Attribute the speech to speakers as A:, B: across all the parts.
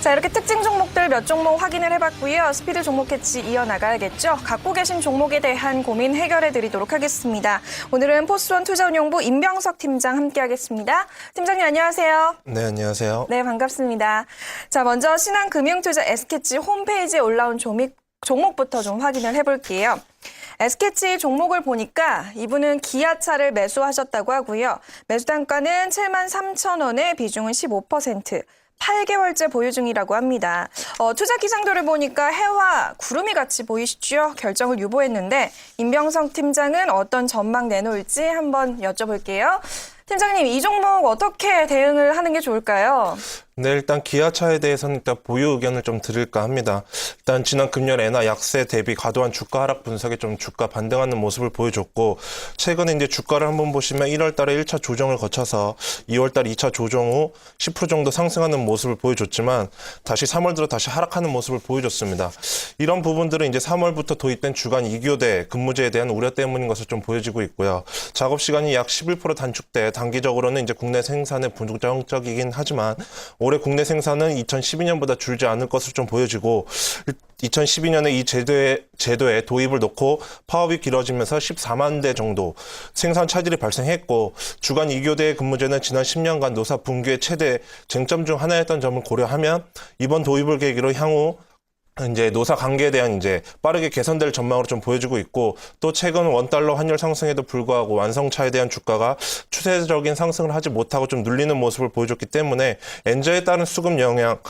A: 자, 이렇게 특징 종목들 몇 종목 확인을 해봤고요. 스피드 종목 캐치 이어나가야겠죠. 갖고 계신 종목에 대한 고민 해결해 드리도록 하겠습니다. 오늘은 포스원 투자운용부 임병석 팀장 함께하겠습니다. 팀장님 안녕하세요.
B: 네, 안녕하세요.
A: 네, 반갑습니다. 자, 먼저 신한금융투자 S캐치 홈페이지에 올라온 종목부터 좀 확인을 해볼게요. S캐치 종목을 보니까 이분은 기아차를 매수하셨다고 하고요. 매수 단가는 73,000원에 비중은 15%. 8개월째 보유 중이라고 합니다. 투자 기상도를 보니까 해와 구름이 같이 보이시죠? 결정을 유보했는데 임병석 팀장은 어떤 전망 내놓을지 한번 여쭤볼게요. 팀장님, 이 종목 어떻게 대응을 하는 게 좋을까요?
B: 네, 일단 기아차에 대해서는 일단 보유 의견을 좀 드릴까 합니다. 일단 지난 금년 엔화 약세 대비 과도한 주가 하락 분석에 좀 주가 반등하는 모습을 보여줬고, 최근에 이제 주가를 한번 보시면 1월 달에 1차 조정을 거쳐서 2월 달 2차 조정 후 10% 정도 상승하는 모습을 보여줬지만 다시 3월 들어 다시 하락하는 모습을 보여줬습니다. 이런 부분들은 이제 3월부터 도입된 주간 2교대 근무제에 대한 우려 때문인 것을 좀 보여지고 있고요. 작업 시간이 약 11% 단축돼 단기적으로는 이제 국내 생산에 부정적이긴 하지만 올해 국내 생산은 2012년보다 줄지 않을 것으로 좀 보여지고 2012년에 이 제도에 도입을 놓고 파업이 길어지면서 14만 대 정도 생산 차질이 발생했고 주간 2교대 근무제는 지난 10년간 노사 분규의 최대 쟁점 중 하나였던 점을 고려하면 이번 도입을 계기로 향후 이제 노사 관계에 대한 이제 빠르게 개선될 전망으로 좀 보여지고 있고 또 최근 원달러 환율 상승에도 불구하고 완성차에 대한 주가가 추세적인 상승을 하지 못하고 좀 눌리는 모습을 보여줬기 때문에 엔저에 따른 수급 영향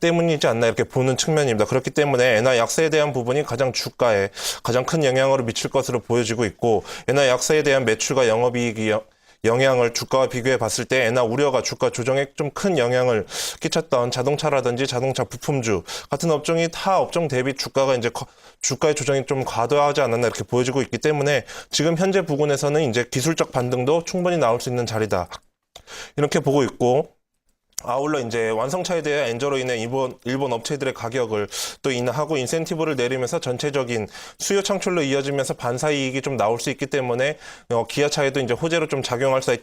B: 때문이지 않나 이렇게 보는 측면입니다. 그렇기 때문에 엔화 약세에 대한 부분이 가장 주가에 가장 큰 영향을 미칠 것으로 보여지고 있고 엔화 약세에 대한 매출과 영업이익이 영향을 주가와 비교해 봤을 때 엔화 우려가 주가 조정에 좀 큰 영향을 끼쳤던 자동차라든지 자동차 부품주 같은 업종이 타 업종 대비 주가가 이제 주가의 조정이 좀 과도하지 않았나 이렇게 보여지고 있기 때문에 지금 현재 부근에서는 이제 기술적 반등도 충분히 나올 수 있는 자리다. 이렇게 보고 있고 아울러 이제 완성차에 대해 엔저로 인해 일본 업체들의 가격을 또 인하하고 인센티브를 내리면서 전체적인 수요 창출로 이어지면서 반사 이익이 좀 나올 수 있기 때문에 기아차에도 이제 호재로 좀 작용할 수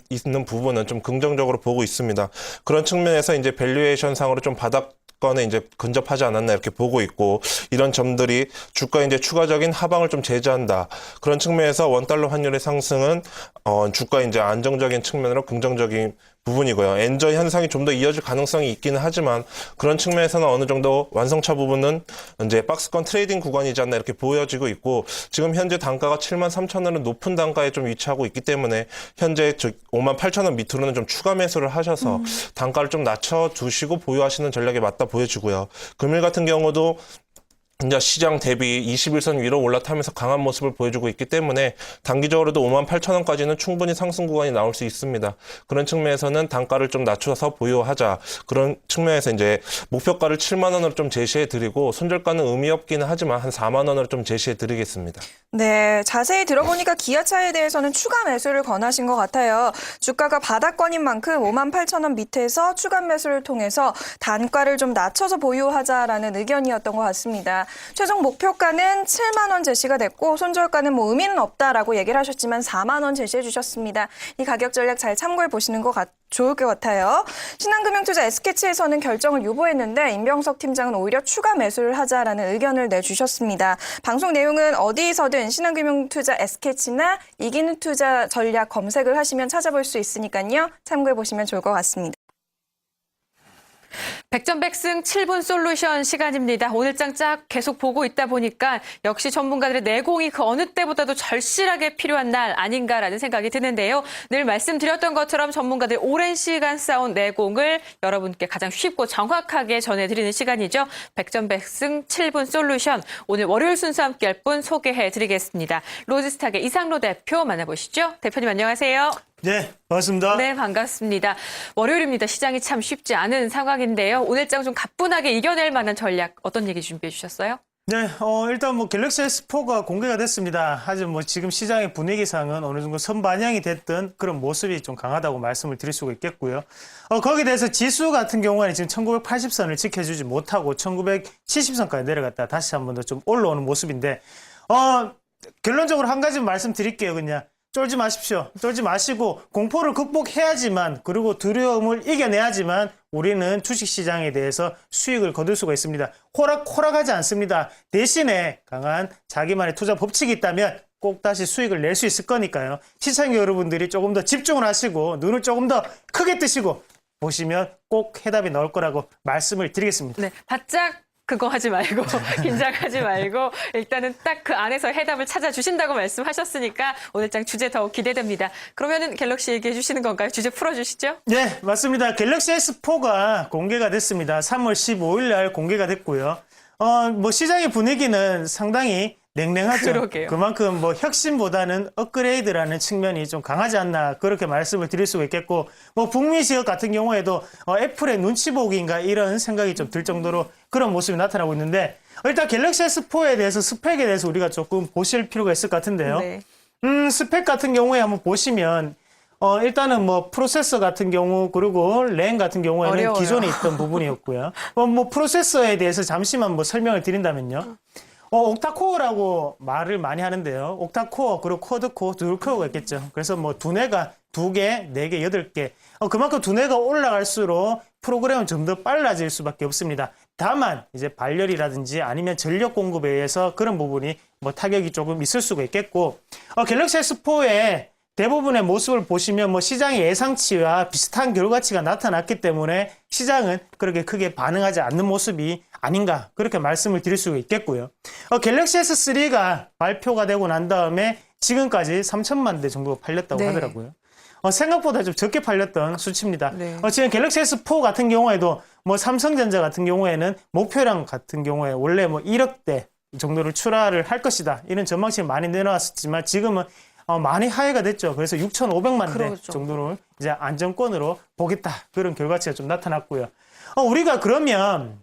B: 있는 부분은 좀 긍정적으로 보고 있습니다. 그런 측면에서 이제 밸류에이션 상으로 좀 바닥권에 이제 근접하지 않았나 이렇게 보고 있고 이런 점들이 주가에 이제 추가적인 하방을 좀 제지한다. 그런 측면에서 원달러 환율의 상승은 주가 이제 안정적인 측면으로 긍정적인 부분이고요. 엔저 현상이 좀 더 이어질 가능성이 있기는 하지만 그런 측면에서는 어느 정도 완성차 부분은 이제 박스권 트레이딩 구간이지 않나 이렇게 보여지고 있고 지금 현재 단가가 73,000원은 높은 단가에 좀 위치하고 있기 때문에 현재 58,000원 밑으로는 좀 추가 매수를 하셔서 단가를 좀 낮춰 두시고 보유하시는 전략에 맞다 보여지고요. 금일 같은 경우도 이제 시장 대비 21선 위로 올라타면서 강한 모습을 보여주고 있기 때문에 단기적으로도 58,000원까지는 충분히 상승 구간이 나올 수 있습니다. 그런 측면에서는 단가를 좀 낮춰서 보유하자. 그런 측면에서 이제 목표가를 7만 원으로 좀 제시해 드리고 손절가는 의미 없기는 하지만 한 4만 원으로 좀 제시해 드리겠습니다.
A: 네, 자세히 들어보니까 기아차에 대해서는 추가 매수를 권하신 것 같아요. 주가가 바닥권인 만큼 58,000원 밑에서 추가 매수를 통해서 단가를 좀 낮춰서 보유하자라는 의견이었던 것 같습니다. 최종 목표가는 7만 원 제시가 됐고 손절가는 뭐 의미는 없다라고 얘기를 하셨지만 4만 원 제시해 주셨습니다. 이 가격 전략 잘 참고해 보시는 것 좋을 것 같아요. 신한금융투자 S캐치에서는 결정을 유보했는데 임병석 팀장은 오히려 추가 매수를 하자라는 의견을 내주셨습니다. 방송 내용은 어디서든 신한금융투자 S캐치나 이기는 투자 전략 검색을 하시면 찾아볼 수 있으니까요. 참고해 보시면 좋을 것 같습니다.
C: 백전백승 7분 솔루션 시간입니다. 오늘 짱짝 계속 보고 있다 보니까 역시 전문가들의 내공이 그 어느 때보다도 절실하게 필요한 날 아닌가라는 생각이 드는데요. 늘 말씀드렸던 것처럼 전문가들 오랜 시간 쌓은 내공을 여러분께 가장 쉽고 정확하게 전해드리는 시간이죠. 백전백승 7분 솔루션. 오늘 월요일 순서 함께할 분 소개해드리겠습니다. 로지스탁의 이상로 대표 만나보시죠. 대표님 안녕하세요.
D: 네, 반갑습니다.
C: 네, 반갑습니다. 월요일입니다. 시장이 참 쉽지 않은 상황인데요. 오늘 장 좀 가뿐하게 이겨낼 만한 전략 어떤 얘기 준비해 주셨어요?
D: 네, 일단 뭐 갤럭시 S4가 공개가 됐습니다. 하지만 뭐 지금 시장의 분위기상은 어느 정도 선반영이 됐던 그런 모습이 좀 강하다고 말씀을 드릴 수가 있겠고요. 거기에 대해서 지수 같은 경우에는 지금 1980선을 지켜주지 못하고 1970선까지 내려갔다 다시 한 번 더 좀 올라오는 모습인데, 결론적으로 한 가지 말씀드릴게요, 그냥. 쫄지 마십시오. 쫄지 마시고 공포를 극복해야지만, 그리고 두려움을 이겨내야지만 우리는 주식시장에 대해서 수익을 거둘 수가 있습니다. 호락호락하지 않습니다. 대신에 강한 자기만의 투자 법칙이 있다면 꼭 다시 수익을 낼 수 있을 거니까요. 시청자 여러분들이 조금 더 집중을 하시고 눈을 조금 더 크게 뜨시고 보시면 꼭 해답이 나올 거라고 말씀을 드리겠습니다.
C: 네, 바짝 그거 하지 말고 긴장하지 말고 일단은 딱 그 안에서 해답을 찾아주신다고 말씀하셨으니까 오늘장 주제 더욱 기대됩니다. 그러면은 갤럭시 얘기해 주시는 건가요? 주제 풀어주시죠.
D: 네, 맞습니다. 갤럭시 S4가 공개가 됐습니다. 3월 15일 날 공개가 됐고요. 뭐 시장의 분위기는 상당히 냉랭하죠.
C: 그러게요.
D: 그만큼 뭐 혁신보다는 업그레이드라는 측면이 좀 강하지 않나, 그렇게 말씀을 드릴 수가 있겠고, 뭐 북미 지역 같은 경우에도 애플의 눈치 보기인가 이런 생각이 좀 들 정도로 그런 모습이 나타나고 있는데, 일단 갤럭시 S4에 대해서 스펙에 대해서 우리가 조금 보실 필요가 있을 것 같은데요.
C: 네.
D: 스펙 같은 경우에 한번 보시면 일단은 뭐 프로세서 같은 경우, 그리고 램 같은 경우에는
C: 어려워요.
D: 기존에 있던 부분이었고요. 뭐 프로세서에 대해서 잠시만 뭐 설명을 드린다면요. 옥타코어라고 말을 많이 하는데요. 옥타코어, 그리고 쿼드코어, 듀얼코어가 있겠죠. 그래서 뭐 두뇌가 2개, 4개, 8개. 그만큼 두뇌가 올라갈수록 프로그램은 좀 더 빨라질 수밖에 없습니다. 다만 이제 발열이라든지 아니면 전력 공급에 의해서 그런 부분이 뭐 타격이 조금 있을 수가 있겠고, 갤럭시 S4의 대부분의 모습을 보시면 뭐 시장의 예상치와 비슷한 결과치가 나타났기 때문에 시장은 그렇게 크게 반응하지 않는 모습이 아닌가, 그렇게 말씀을 드릴 수가 있겠고요. 갤럭시 S3가 발표가 되고 난 다음에 지금까지 3천만 대 정도 팔렸다고
C: 네.
D: 하더라고요. 생각보다 좀 적게 팔렸던 수치입니다.
C: 네.
D: 지금 갤럭시 S4 같은 경우에도 뭐 삼성전자 같은 경우에는 목표량 같은 경우에 원래 뭐 1억 대 정도를 출하를 할 것이다, 이런 전망치를 많이 내놓았었지만 지금은 많이 하회가 됐죠. 그래서 6,500만 대
C: 그렇죠.
D: 정도를 이제 안정권으로 보겠다, 그런 결과치가 좀 나타났고요. 우리가 그러면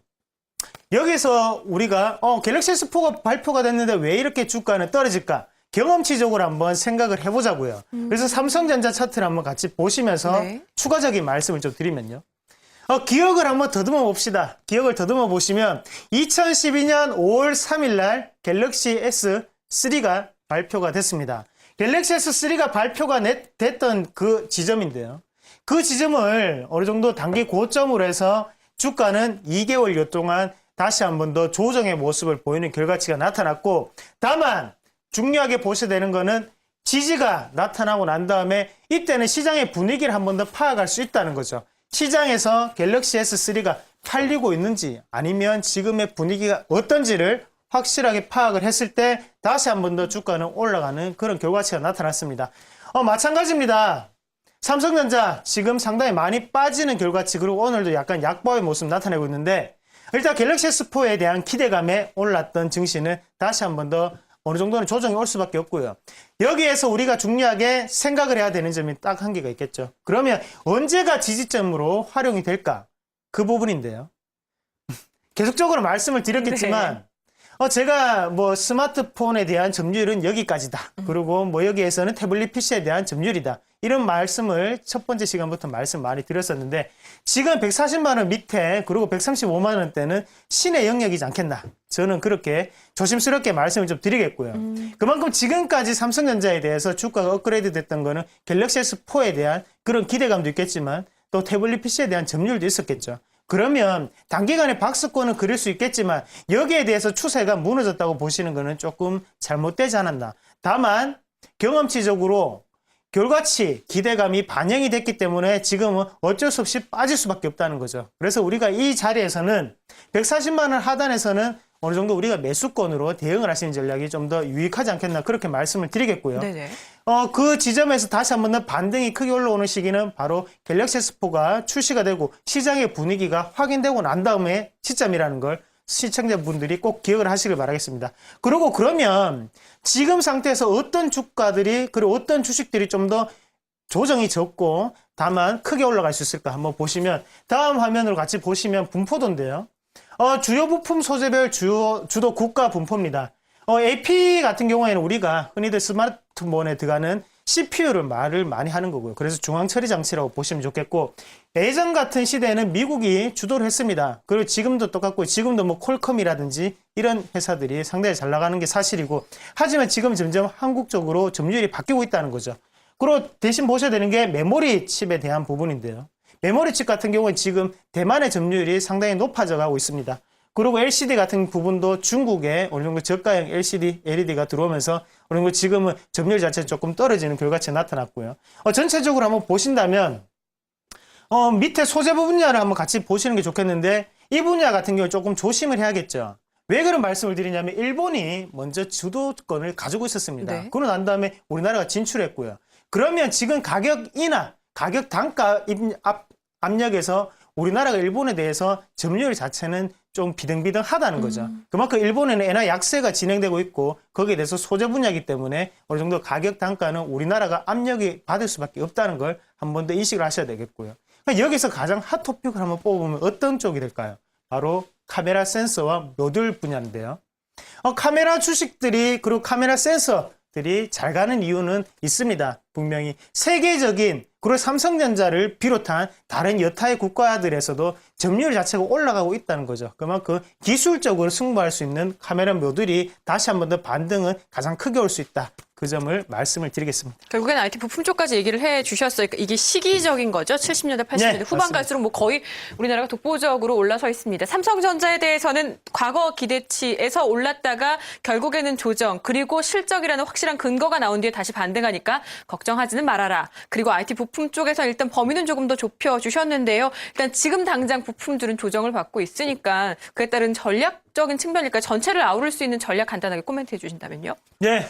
D: 여기서 우리가 갤럭시 S4가 발표가 됐는데 왜 이렇게 주가는 떨어질까? 경험치적으로 한번 생각을 해보자고요. 그래서 삼성전자 차트를 한번 같이 보시면서
C: 네.
D: 추가적인 말씀을 좀 드리면요. 기억을 한번 더듬어 봅시다. 기억을 더듬어 보시면 2012년 5월 3일 날 갤럭시 S3가 발표가 됐습니다. 갤럭시 S3가 발표가 됐던 그 지점인데요. 그 지점을 어느 정도 단기 고점으로 해서 주가는 2개월여 동안 다시 한 번 더 조정의 모습을 보이는 결과치가 나타났고, 다만 중요하게 보셔야 되는 거는 지지가 나타나고 난 다음에 이때는 시장의 분위기를 한 번 더 파악할 수 있다는 거죠. 시장에서 갤럭시 S3가 팔리고 있는지 아니면 지금의 분위기가 어떤지를 확실하게 파악을 했을 때 다시 한 번 더 주가는 올라가는 그런 결과치가 나타났습니다. 마찬가지입니다. 삼성전자 지금 상당히 많이 빠지는 결과치, 그리고 오늘도 약간 약보의 모습 나타내고 있는데, 일단 갤럭시 S4에 대한 기대감에 올랐던 증시는 다시 한 번 더 어느 정도는 조정이 올 수밖에 없고요. 여기에서 우리가 중요하게 생각을 해야 되는 점이 딱 한 개가 있겠죠. 그러면 언제가 지지점으로 활용이 될까? 그 부분인데요. 계속적으로 말씀을 드렸겠지만 제가 뭐 스마트폰에 대한 점유율은 여기까지다. 그리고 뭐 여기에서는 태블릿 PC에 대한 점유율이다, 이런 말씀을 첫 번째 시간부터 말씀 많이 드렸었는데, 지금 140만 원 밑에 그리고 135만 원대는 신의 영역이지 않겠나, 저는 그렇게 조심스럽게 말씀을 좀 드리겠고요. 그만큼 지금까지 삼성전자에 대해서 주가가 업그레이드 됐던 거는 갤럭시 S4에 대한 그런 기대감도 있겠지만 또 태블릿 PC에 대한 점유율도 있었겠죠. 그러면 단기간에 박스권은 그릴 수 있겠지만 여기에 대해서 추세가 무너졌다고 보시는 거는 조금 잘못되지 않았나. 다만 경험치적으로 결과치, 기대감이 반영이 됐기 때문에 지금은 어쩔 수 없이 빠질 수밖에 없다는 거죠. 그래서 우리가 이 자리에서는 140만 원 하단에서는 어느 정도 우리가 매수권으로 대응을 하시는 전략이 좀 더 유익하지 않겠나, 그렇게 말씀을 드리겠고요.
C: 네네.
D: 그 지점에서 다시 한 번 더 반등이 크게 올라오는 시기는 바로 갤럭시 S4가 출시가 되고 시장의 분위기가 확인되고 난 다음에 시점이라는 걸 시청자분들이 꼭 기억을 하시길 바라겠습니다. 그리고 그러면 지금 상태에서 어떤 주가들이, 그리고 어떤 주식들이 좀 더 조정이 적고 다만 크게 올라갈 수 있을까 한번 보시면, 다음 화면으로 같이 보시면 분포도인데요. 주요 부품 소재별 주도 국가 분포입니다. AP 같은 경우에는 우리가 흔히들 스마트폰에 들어가는 CPU를 말을 많이 하는 거고요. 그래서 중앙 처리 장치라고 보시면 좋겠고, 예전 같은 시대에는 미국이 주도를 했습니다. 그리고 지금도 똑같고, 지금도 뭐 콜컴이라든지 이런 회사들이 상당히 잘 나가는 게 사실이고, 하지만 지금 점점 한국 쪽으로 점유율이 바뀌고 있다는 거죠. 그리고 대신 보셔야 되는 게 메모리 칩에 대한 부분인데요. 메모리 칩 같은 경우는 지금 대만의 점유율이 상당히 높아져 가고 있습니다. 그리고 LCD 같은 부분도 중국에 어느 정도 저가형 LCD, LED가 들어오면서 어느 정도 지금은 점유율 자체가 조금 떨어지는 결과치 나타났고요. 전체적으로 한번 보신다면 밑에 소재부 분야를 한번 같이 보시는 게 좋겠는데, 이 분야 같은 경우 조금 조심을 해야겠죠. 왜 그런 말씀을 드리냐면 일본이 먼저 주도권을 가지고 있었습니다.
C: 네.
D: 그러고 난 다음에 우리나라가 진출했고요. 그러면 지금 가격 인하, 가격 단가 압력에서 우리나라가 일본에 대해서 점유율 자체는 좀 비등비등하다는 거죠. 그만큼 일본에는 엔화 약세가 진행되고 있고, 거기에 대해서 소재 분야이기 때문에 어느 정도 가격 단가는 우리나라가 압력이 받을 수밖에 없다는 걸 한 번 더 인식을 하셔야 되겠고요. 그러니까 여기서 가장 핫토픽을 한번 뽑으면 어떤 쪽이 될까요? 바로 카메라 센서와 모듈 분야인데요. 카메라 주식들이, 그리고 카메라 센서들이 잘 가는 이유는 있습니다. 분명히 세계적인, 그리고 삼성전자를 비롯한 다른 여타의 국가들에서도 점유율 자체가 올라가고 있다는 거죠. 그만큼 기술적으로 승부할 수 있는 카메라 모듈이 다시 한 번 더 반등은 가장 크게 올 수 있다. 그 점을 말씀을 드리겠습니다.
C: 결국엔 IT 부품 쪽까지 얘기를 해 주셨어요. 그러니까 이게 시기적인 거죠. 70년대, 80년대
D: 네,
C: 후반
D: 맞습니다.
C: 갈수록 뭐 거의 우리나라가 독보적으로 올라서 있습니다. 삼성전자에 대해서는 과거 기대치에서 올랐다가 결국에는 조정, 그리고 실적이라는 확실한 근거가 나온 뒤에 다시 반등하니까 걱정하지는 말아라. 그리고 IT 부품 쪽에서 일단 범위는 조금 더 좁혀 주셨는데요. 일단 지금 당장 부품들은 조정을 받고 있으니까 그에 따른 전략적인 측면일까, 전체를 아우를 수 있는 전략 간단하게 코멘트해 주신다면요.
D: 네.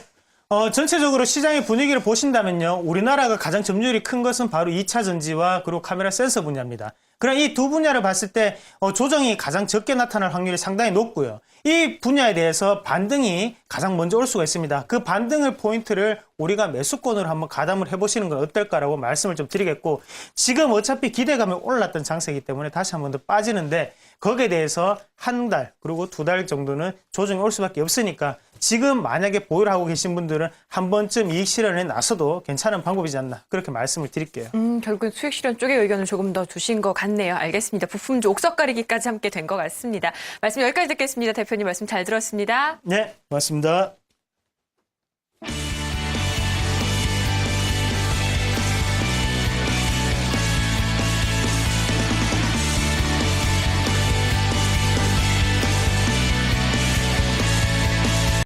D: 전체적으로 시장의 분위기를 보신다면요, 우리나라가 가장 점유율이 큰 것은 바로 2차 전지와 그리고 카메라 센서 분야입니다. 그럼 이 두 분야를 봤을 때 조정이 가장 적게 나타날 확률이 상당히 높고요. 이 분야에 대해서 반등이 가장 먼저 올 수가 있습니다. 그 반등을 포인트를 우리가 매수권으로 한번 가담을 해보시는 건 어떨까라고 말씀을 좀 드리겠고, 지금 어차피 기대감이 올랐던 장세이기 때문에 다시 한 번 더 빠지는데, 거기에 대해서 한 달 그리고 두 달 정도는 조정이 올 수밖에 없으니까, 지금 만약에 보유를 하고 계신 분들은 한 번쯤 이익 실현에 나서도 괜찮은 방법이지 않나, 그렇게 말씀을 드릴게요.
C: 결국은 수익 실현 쪽에 의견을 조금 더 주신 것 같네요. 알겠습니다. 부품주 옥석 가리기까지 함께 된 것 같습니다. 말씀 여기까지 듣겠습니다. 대표님 말씀 잘 들었습니다.
D: 네, 고맙습니다.